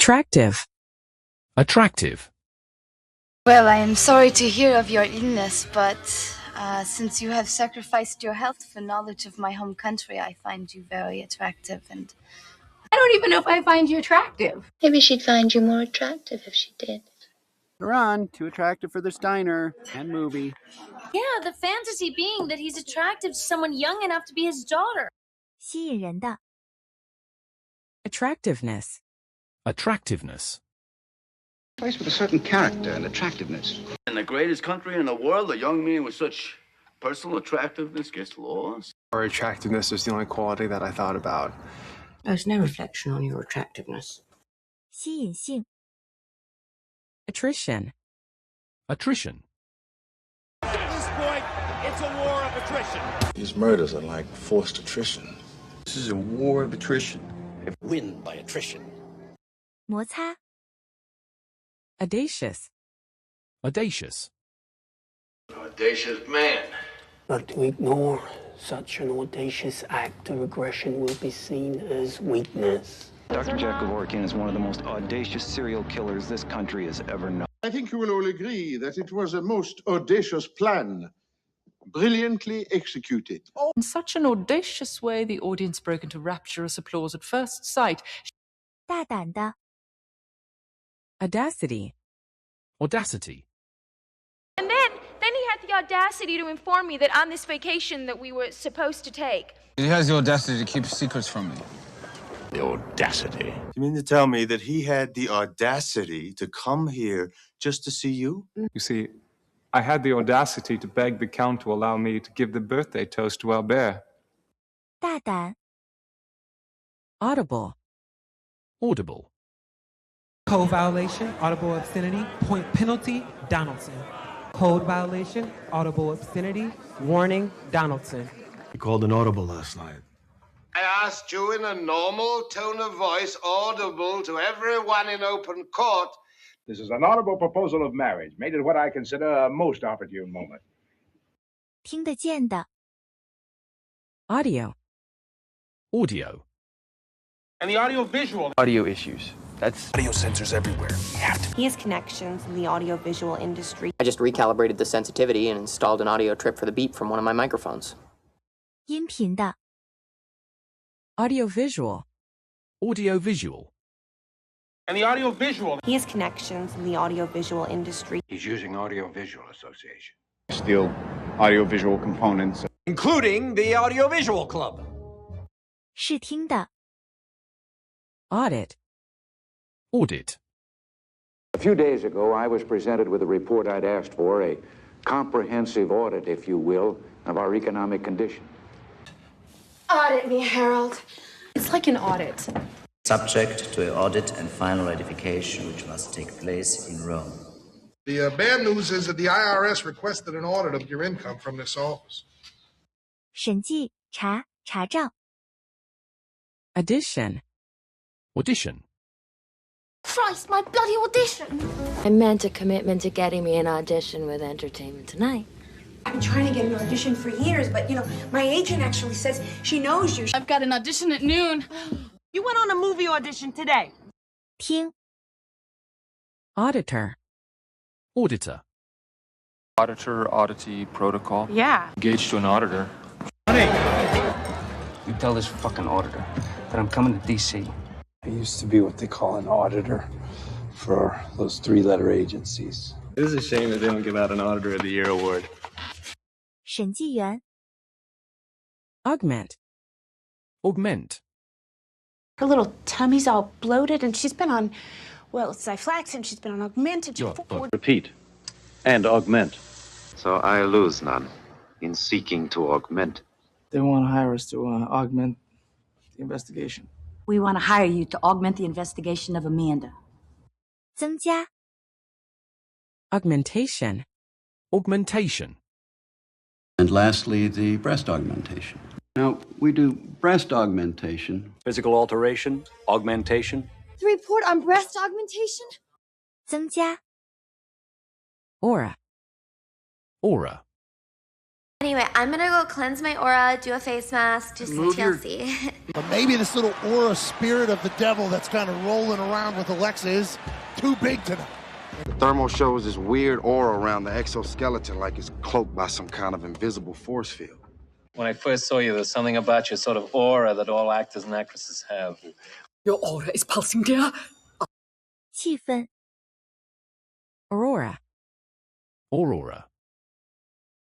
Attractive. Attractive. Well, I am sorry to hear of your illness, but since you have sacrificed your health for knowledge of my home country, I find you very attractive, and I don't even know if I find you attractive. Maybe she'd find you more attractive if she did. Run, too attractive for this diner and movie. Yeah, the fantasy being that he's attractive to someone young enough to be his daughter. 吸引人的 Attractiveness. Attractiveness. Place with a certain character and attractiveness. In the greatest country in the world, a young man with such personal attractiveness gets lost. Or attractiveness is the only quality that I thought about. There's no reflection on your attractiveness. 吸引性 Attrition. Attrition. At this point, it's a war of attrition. These murders are like forced attrition. This is a war of attrition. Win by attrition. 摩擦 Audacious. Audacious. Audacious man. But to ignore such an audacious act of aggression will be seen as weakness. Dr. Jack Kevorkian is one of the most audacious serial killers this country has ever known. I think you will all agree that it was a most audacious plan, brilliantly executed. In such an audacious way, the audience broke into rapturous applause at first sight. 大胆的 Audacity. Audacity. And then he had the audacity to inform me that on this vacation that we were supposed to take. He has the audacity to keep secrets from me. The audacity. You mean to tell me that he had the audacity to come here just to see you? You see, I had the audacity to beg the Count to allow me to give the birthday toast to Albert. 大胆 Audible. Audible. Code violation, audible obscenity, point penalty, Donaldson. Code violation, audible obscenity, warning, Donaldson. You called an audible last night. I asked you in a normal tone of voice, audible to everyone in open court. This is an audible proposal of marriage, made at what I consider a most opportune moment. 听得见的 Audio. Audio. And the audio-visual. Audio issues. That's Audio sensors everywhere. You have to. He has connections in the audiovisual industry. I just recalibrated the sensitivity and installed an audio trip for the beep from one of my microphones. 音频的 Audiovisual. Audiovisual. And the audio-visual. He has connections in the audiovisual industry. He's using Audio-Visual Association. Steal audiovisual components. Including the audio-visual club. 视听的 Audit. Audit. A few days ago, I was presented with a report I'd asked for, a comprehensive audit, if you will, of our economic condition. Audit me, Harold. It's like an audit. Subject to an audit and final ratification, which must take place in Rome. The bad news is that the IRS requested an audit of your income from this office. 审计查查账 Addition. Audition. Christ, my bloody audition! I meant a commitment to getting me an audition with Entertainment Tonight. I've been trying to get an audition for years, but, my agent actually says she knows you. I've got an audition at noon. You went on a movie audition today. 听 Auditor. Auditor. Auditor, auditee, protocol. Yeah. Engaged to an auditor. Honey! You tell this fucking auditor that I'm coming to D.C. I used to be what they call an auditor for those three-letter agencies. It is a shame that they don't give out an Auditor of the Year award. 审计员 Augment. Augment. Her little tummy's all bloated, and she's been on, Xifaxan, she's been on Augmented. Repeat. And augment. So I lose none in seeking to augment. They want to hire us to augment the investigation. We want to hire you to augment the investigation of Amanda. 增加 Augmentation. Augmentation. And lastly, the breast augmentation. Now, we do breast augmentation. Physical alteration, augmentation. The report on breast augmentation? 增加 Aura. Aura. Anyway, I'm gonna go cleanse my aura, do a face mask, do some TLC. But maybe this little aura spirit of the devil that's kind of rolling around with Alexa is too big tonight. The thermal shows this weird aura around the exoskeleton like it's cloaked by some kind of invisible force field. When I first saw you, there's something about your sort of aura that all actors and actresses have. Your aura is pulsing, dear. 气氛 Aurora. Aurora.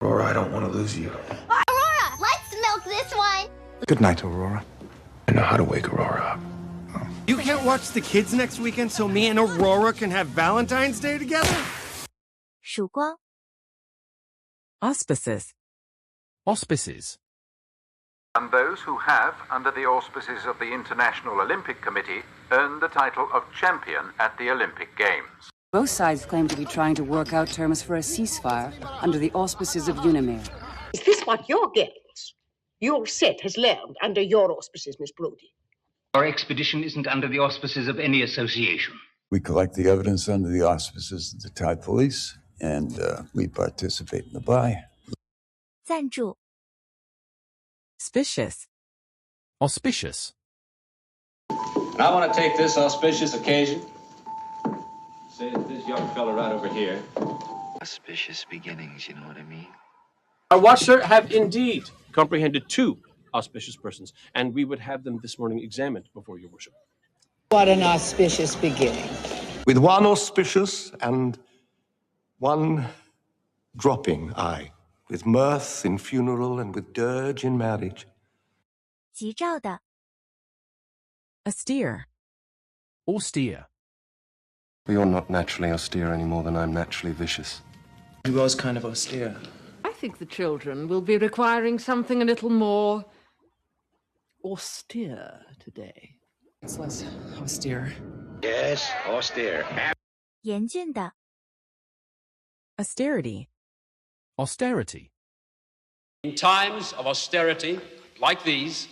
Aurora, I don't want to lose you. Aurora, let's milk this one. Good night, Aurora. I know how to wake Aurora up. You can't watch the kids next weekend so me and Aurora can have Valentine's Day together? 曙光 Auspices. Auspices. And those who have, under the auspices of the International Olympic Committee, earned the title of champion at the Olympic Games. Both sides claim to be trying to work out terms for a ceasefire under the auspices of UNIMIR. Is this what you're getting? Your set has learned under your auspices, Miss Brody. Our expedition isn't under the auspices of any association. We collect the evidence under the auspices of the Thai police, and we participate in the buy. 赞助 Auspicious. Auspicious. And I want to take this auspicious occasion. Say to this young fella right over here. Auspicious beginnings, you know what I mean? Our watcher have indeed comprehended 2 auspicious persons, and we would have them this morning examined before your worship. What an auspicious beginning. With one auspicious and one dropping, aye. With mirth in funeral and with dirge in marriage. 急兆的 Austere. Austere. You're not naturally austere any more than I'm naturally vicious. He was kind of austere. I think the children will be requiring something a little more austere today. It's less austere. Yes, austere. 严峻的 Austerity. Austerity. In times of austerity like these,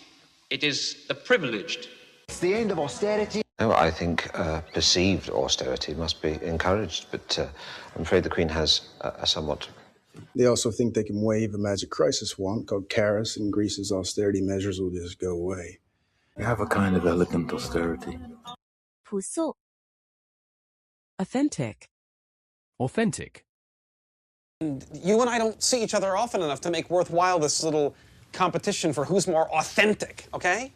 it is the privileged. It's the end of austerity. No, I think perceived austerity must be encouraged, but I'm afraid the Queen has a somewhat... They also think they can wave a magic crisis wand called Charis, and Greece's austerity measures will just go away. You have a kind of elegant austerity. 朴素 Authentic. Authentic. You and I don't see each other often enough to make worthwhile this little competition for who's more authentic, okay?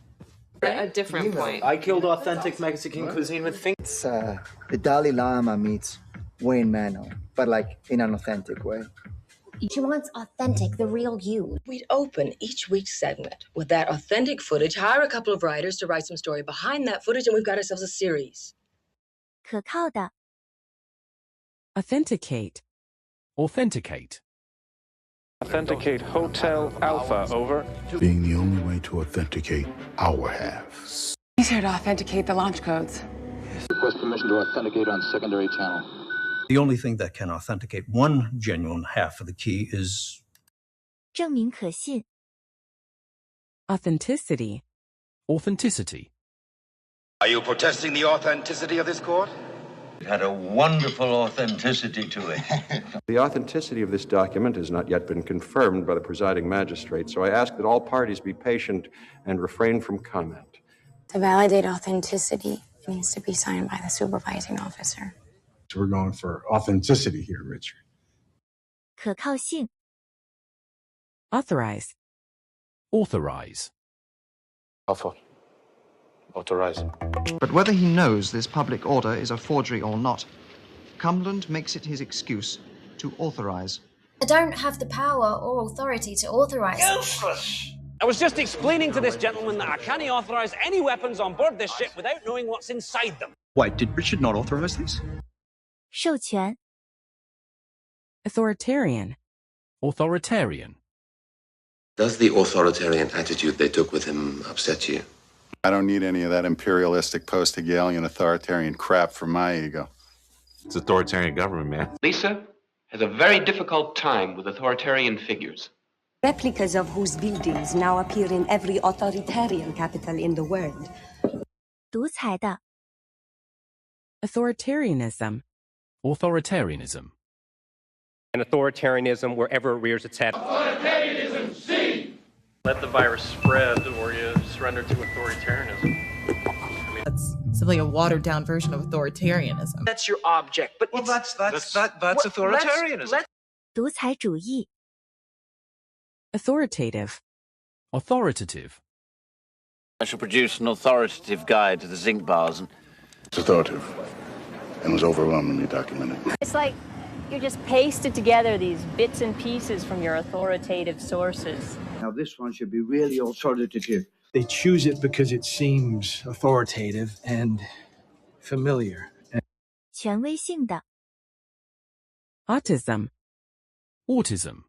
A different point. I killed authentic Mexican cuisine with fingers. It's the Dalai Lama meets Wayne Manno, but like in an authentic way. She wants authentic, the real you. We'd open each week's segment with that authentic footage, hire a couple of writers to write some story behind that footage, and we've got ourselves a series. 可靠的 Authenticate. Authenticate. Authenticate Hotel Alpha, over. Being the only way to authenticate our halves. He's here to authenticate the launch codes. Request permission to authenticate on secondary channel. The only thing that can authenticate one genuine half of the key is 证明可信 Authenticity. Authenticity. Are you protesting the authenticity of this court? It had a wonderful authenticity to it. The authenticity of this document has not yet been confirmed by the presiding magistrate, so I ask that all parties be patient and refrain from comment. To validate authenticity, it needs to be signed by the supervising officer. So we're going for authenticity here, Richard. 可靠性 Authorize. Authorize. Offer. Authorize. But whether he knows this public order is a forgery or not, Cumberland makes it his excuse to authorize. I don't have the power or authority to authorize. Useless! I was just explaining to this gentleman that I can't authorize any weapons on board this ship without knowing what's inside them. Why, did Richard not authorize this? 授权 Authoritarian. Authoritarian. Does the authoritarian attitude they took with him upset you? I don't need any of that imperialistic, post-Hegelian, authoritarian crap for my ego. It's authoritarian government, man. Lisa has a very difficult time with authoritarian figures. Replicas of whose buildings now appear in every authoritarian capital in the world. 独裁的 Authoritarianism. Authoritarianism. And authoritarianism, wherever it rears its head. Authoritarianism. Let the virus spread, or you surrender to authoritarianism. That's simply a watered-down version of authoritarianism. That's your object, but that's authoritarianism. 独裁主义 Authoritative. Authoritative. I shall produce an authoritative guide to the zinc bars. It's authoritative and was overwhelmingly documented. It's like you just pasted together these bits and pieces from your authoritative sources. Now this one should be really authoritative. They choose it because it seems authoritative and familiar. 权威性的 Autism. Autism.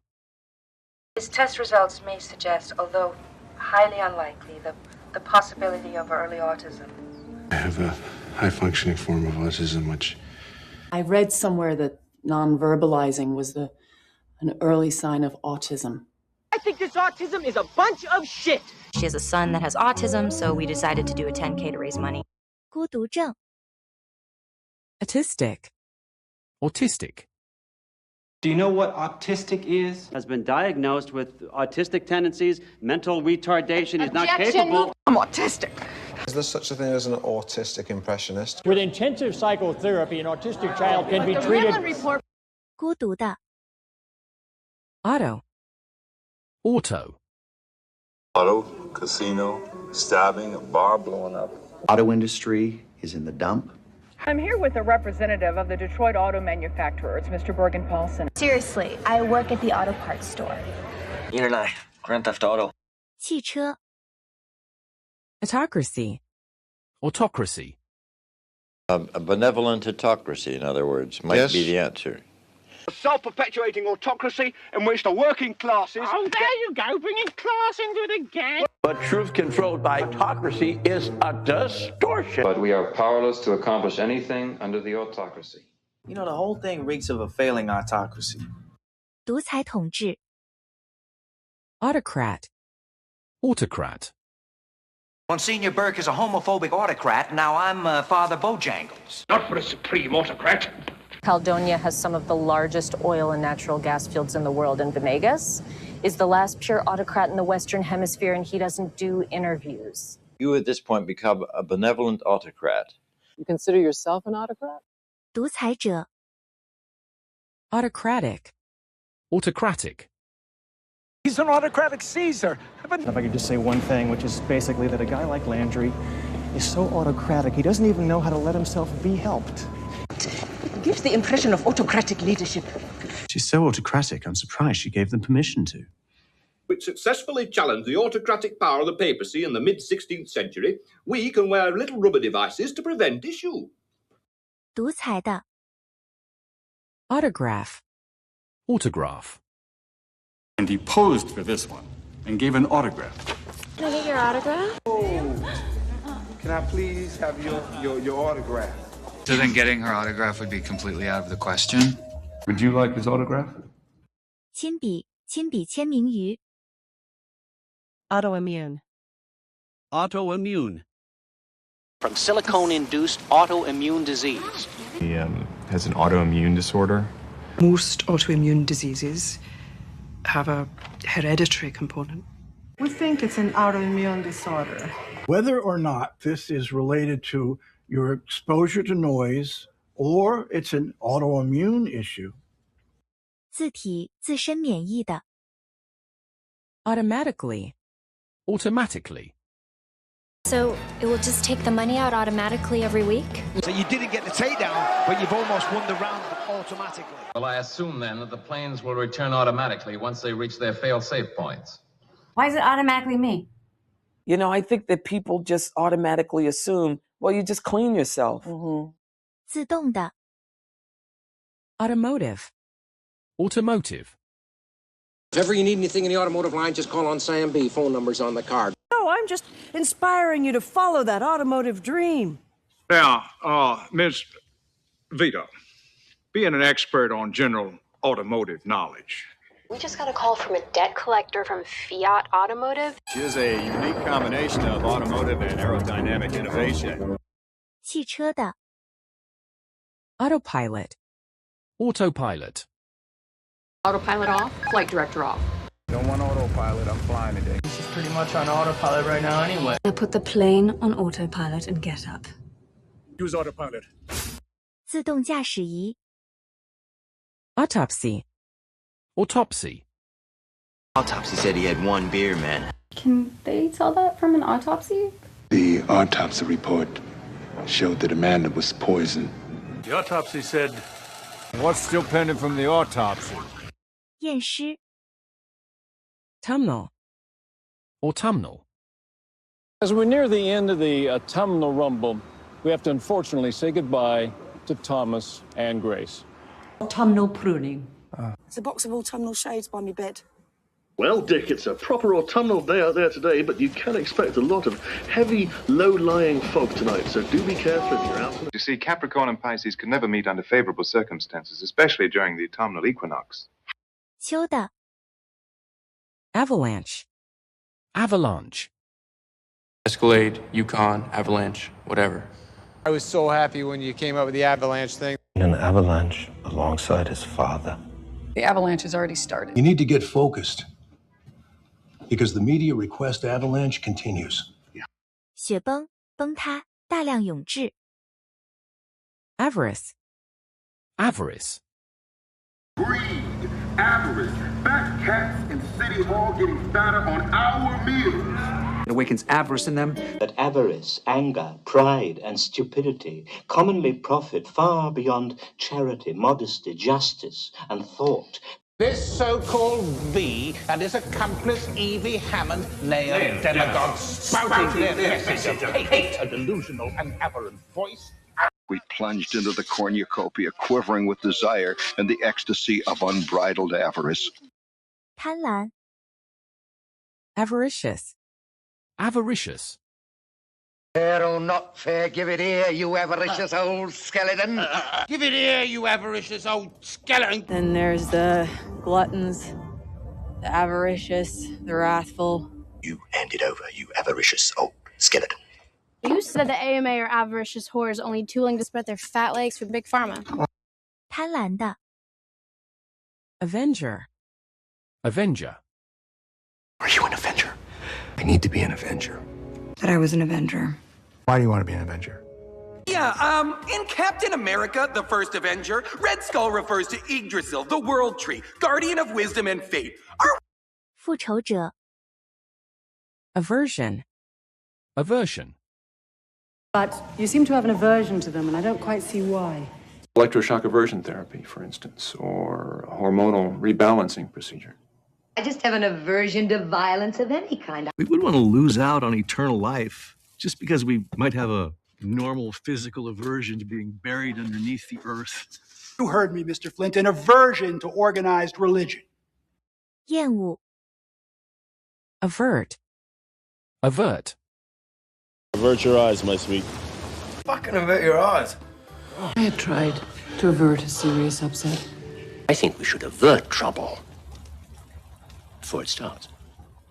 His test results may suggest, although highly unlikely, the possibility of early autism. I have a high-functioning form of autism, which... I read somewhere that non-verbalizing was an early sign of autism. I think this autism is a bunch of shit. She has a son that has autism, so we decided to do a 10K to raise money. 孤独症 Autistic. Autistic. Do you know what autistic is? Has been diagnosed with autistic tendencies, mental retardation. He's not capable. I'm autistic. Is there such a thing as an autistic impressionist? With intensive psychotherapy, an autistic child can be treated. 孤独的 Auto. Auto. Auto, casino, stabbing, a bar blowing up. Auto industry is in the dump. I'm here with a representative of the Detroit auto manufacturer. It's Mr. Bergen Paulson. Seriously, I work at the auto parts store. Internet. Grand Theft Auto. 汽车 Autocracy. Autocracy. A benevolent autocracy, in other words, might be the answer. A self-perpetuating autocracy in which the working classes... Oh, there you go, bringing class into it again. But truth controlled by autocracy is a distortion. But we are powerless to accomplish anything under the autocracy. You know, the whole thing reeks of a failing autocracy. 独裁统治 Autocrat. Autocrat. Monsignor Burke is a homophobic autocrat. Now I'm Father Bojangles. Not for a supreme autocrat. Caledonia has some of the largest oil and natural gas fields in the world, and Venegas is the last pure autocrat in the Western Hemisphere, and he doesn't do interviews. You at this point become a benevolent autocrat. You consider yourself an autocrat? 独裁者 Autocratic. Autocratic. He's an autocratic Caesar. If I could just say one thing, which is basically that a guy like Landry is so autocratic, he doesn't even know how to let himself be helped. It gives the impression of autocratic leadership. She's so autocratic, I'm surprised she gave them permission to. Which successfully challenged the autocratic power of the papacy in the mid-16th century, we can wear little rubber devices to prevent issue. 独裁的 Autograph. Autograph. And he posed for this one and gave an autograph. Can I get your autograph? Can I please have your autograph? So then getting her autograph would be completely out of the question? Would you like his autograph? 亲笔签名于 Autoimmune. Autoimmune. From silicone-induced autoimmune disease. He has an autoimmune disorder. Most autoimmune diseases have a hereditary component. We think it's an autoimmune disorder. Whether or not this is related to your exposure to noise or it's an autoimmune issue. 自体自身免疫的 Automatically. Automatically. So it will just take the money out automatically every week? So you didn't get the takedown, but you've almost won the round automatically. Well, I assume then that the planes will return automatically once they reach their fail-safe points. Why is it automatically me? You know, I think that people just automatically assume, well, you just clean yourself. 自动的 Automotive. Automotive. If ever you need anything in the automotive line, just call on Sam B. Phone number's on the card. No, I'm just inspiring you to follow that automotive dream. Now, Ms. Vito, being an expert on general automotive knowledge. We just got a call from a debt collector from Fiat Automotive. She is a unique combination of automotive and aerodynamic innovation. 汽车的 Autopilot. Autopilot. Autopilot off, flight director off. Don't want autopilot I'm flying today. She's pretty much on autopilot right now anyway. Now put the plane on autopilot and get up. Use autopilot. 自动驾驶仪 Autopsy. Autopsy. Autopsy said he had one beer, man. Can they tell that from an autopsy? The autopsy report showed that Amanda was poisoned. The autopsy said, what's still pending from the autopsy? 验尸 Autumnal. Autumnal. As we near the end of the autumnal rumble, we have to unfortunately say goodbye to Thomas and Grace. Autumnal pruning. There's a box of autumnal shades by my bed. Well, Dick, it's a proper autumnal day out there today, but you can expect a lot of heavy, low-lying fog tonight, so do be careful if you're out. You see, Capricorn and Pisces can never meet under favorable circumstances, especially during the autumnal equinox. 秋的 Avalanche. Avalanche. Escalade, Yukon, Avalanche, whatever. I was so happy when you came up with the avalanche thing. An avalanche alongside his father. The avalanche has already started. You need to get focused, because the media request avalanche continues. 雪崩崩塌大量涌至 Avarice. Avarice. Greed, avarice, fat cats in City Hall getting fatter on our meals. It awakens avarice in them. That avarice, anger, pride, and stupidity commonly profit far beyond charity, modesty, justice, and thought. This so-called V and his accomplice Evie Hammond lay a demagogue spouting their message of hate, a delusional and aberrant voice. We plunged into the cornucopia, quivering with desire and the ecstasy of unbridled avarice. 贪婪 Avaricious. Avaricious. Fair or not fair, give it here, you avaricious old skeleton. Give it here, you avaricious old skeleton. Then there's the gluttons, the avaricious, the wrathful. You hand it over, you avaricious old skeleton. You said the AMA are avaricious whores only too willing to spread their fat legs for Big Pharma. 贪婪的 Avenger. Avenger. Are you an Avenger? I need to be an Avenger. That I was an Avenger. Why do you want to be an Avenger? Yeah, in Captain America, the first Avenger, Red Skull refers to Yggdrasil, the World Tree, guardian of wisdom and fate. 复仇者 Aversion. Aversion. But you seem to have an aversion to them, and I don't quite see why. Electroshock aversion therapy, for instance, or a hormonal rebalancing procedure. I just have an aversion to violence of any kind. We wouldn't want to lose out on eternal life just because we might have a normal physical aversion to being buried underneath the earth. You heard me, Mr. Flint, an aversion to organized religion. 厌恶 Avert. Avert. Avert your eyes, my sweet. Fucking avert your eyes. I had tried to avert a serious upset. I think we should avert trouble before it starts.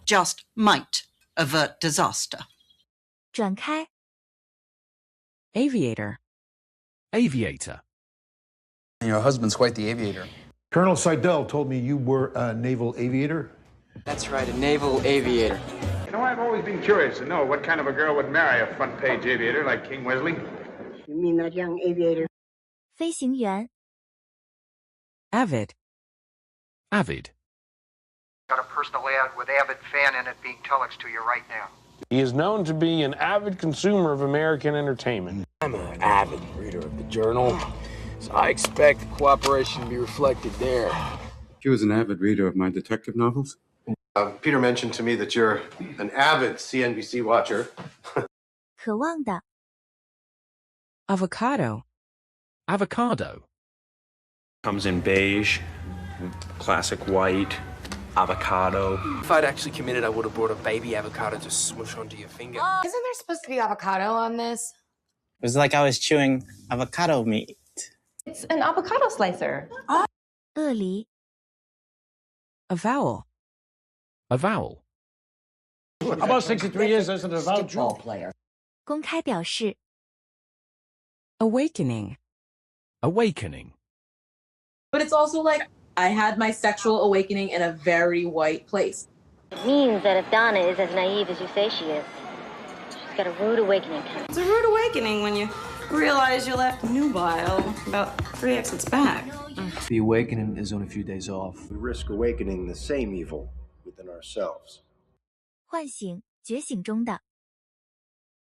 Just might avert disaster. 转开 Aviator. Aviator. Your husband's quite the aviator. Colonel Seidel told me you were a naval aviator. That's right, a naval aviator. You know, I've always been curious to know what kind of a girl would marry a front-page aviator like King Wesley. You mean that young aviator? 飞行员 Avid. Avid. Got a personal ad with Avid fan in it being telex to you right now. He is known to be an avid consumer of American entertainment. I'm an avid reader of the journal, so I expect cooperation to be reflected there. She was an avid reader of my detective novels. Peter mentioned to me that you're an avid CNBC watcher. 渴望的 Avocado. Avocado. Comes in beige, classic white, avocado. If I'd actually committed, I would have brought a baby avocado to smush onto your finger. Isn't there supposed to be avocado on this? It was like I was chewing avocado meat. It's an avocado slicer. 鳄梨 Avowal. Avowal. About 63 years as an avowed ball player. 公开表示 Awakening. Awakening. But it's also like, I had my sexual awakening in a very white place. It means that if Donna is as naive as you say she is, she's got a rude awakening coming. It's a rude awakening when you realize you left nubile about 3 exits back. The awakening is on a few days off. We risk awakening the same evil within ourselves. 唤醒，觉醒中的